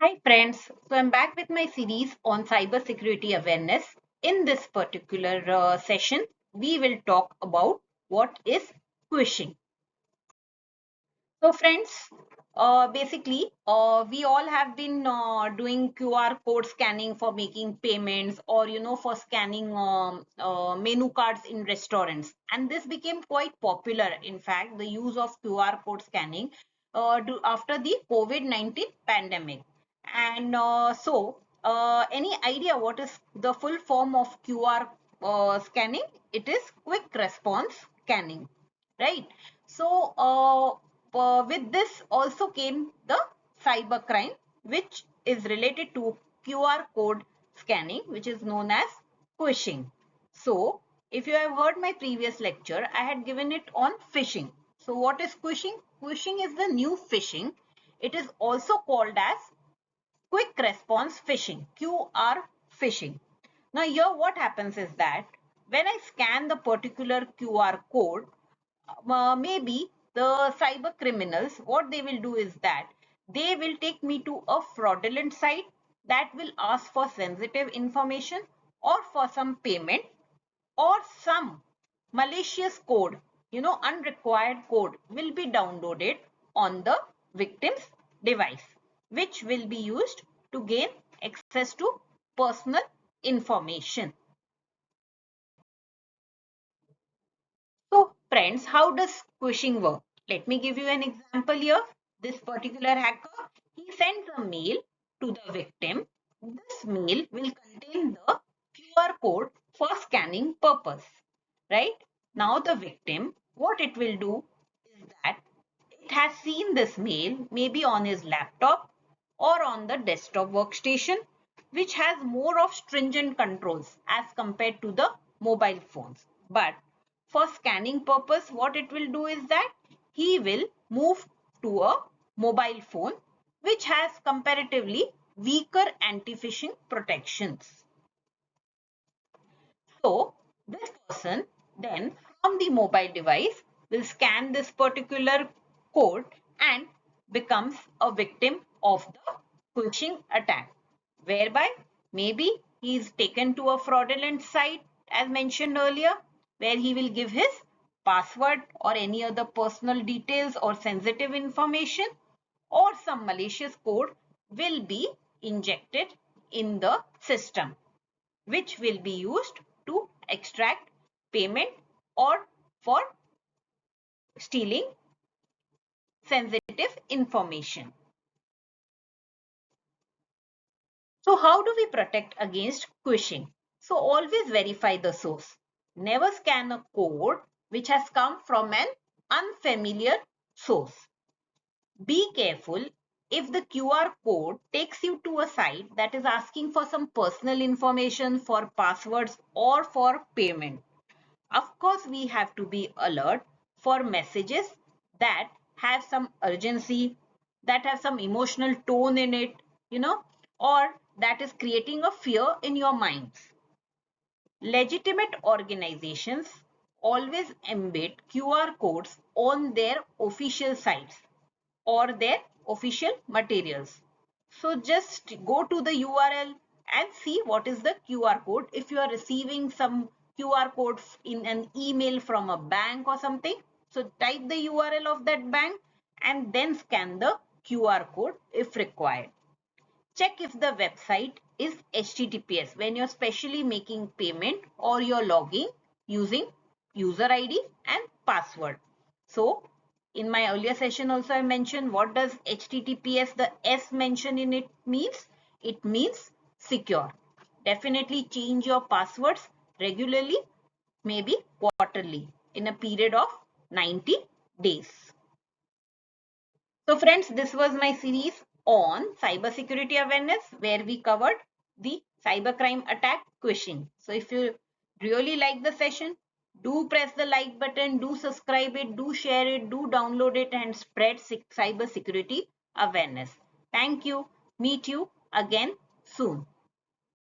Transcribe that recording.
Hi friends, so I'm back with my series on cybersecurity awareness. In this particular session, we will talk about what is phishing. So friends, we all have been doing QR code scanning for making payments or, for scanning menu cards in restaurants. And this became quite popular. In fact, the use of QR code scanning after the COVID-19 pandemic. And any idea what is the full form of QR scanning? It is quick response scanning, right? So with this also came the cybercrime, which is related to QR code scanning, which is known as phishing. So if you have heard my previous lecture, I had given it on phishing. So what is phishing? Phishing is the new phishing. It is also called as quick response phishing, QR phishing. Now here what happens is that when I scan the particular QR code, maybe the cyber criminals, what they will do is that they will take me to a fraudulent site that will ask for sensitive information or for some payment or some malicious code, unrequired code will be downloaded on the victim's device, which will be used to gain access to personal information. So friends, how does phishing work? Let me give you an example here. This particular hacker, he sends a mail to the victim. This mail will contain the QR code for scanning purpose, right? Now the victim, what it will do is that it has seen this mail maybe on his laptop or on the desktop workstation, which has more of stringent controls as compared to the mobile phones. But for scanning purpose, what it will do is that he will move to a mobile phone which has comparatively weaker anti-phishing protections. So this person then from the mobile device will scan this particular code and becomes a victim of the phishing attack, whereby maybe he is taken to a fraudulent site as mentioned earlier, where he will give his password or any other personal details or sensitive information, or some malicious code will be injected in the system, which will be used to extract payment or for stealing sensitive information. So how do we protect against phishing? So always verify the source. Never scan a code which has come from an unfamiliar source. Be careful if the QR code takes you to a site that is asking for some personal information, for passwords or for payment. Of course, we have to be alert for messages that have some urgency, that have some emotional tone in it, or that is creating a fear in your minds. Legitimate organizations always embed QR codes on their official sites or their official materials. So just go to the URL and see what is the QR code. If you are receiving some QR code in an email from a bank or something, so type the URL of that bank and then scan the QR code if required. Check if the website is HTTPS when you're specially making payment or you're logging using user ID and password. So in my earlier session also I mentioned what does HTTPS, the S mentioned in it means? It means secure. Definitely change your passwords regularly, maybe quarterly in a period of 90 days. So friends, this was my series on cybersecurity awareness where we covered the cybercrime attack phishing. So if you really like the session, do press the like button, do subscribe it, do share it, do download it and spread cybersecurity awareness. Thank you. Meet you again soon.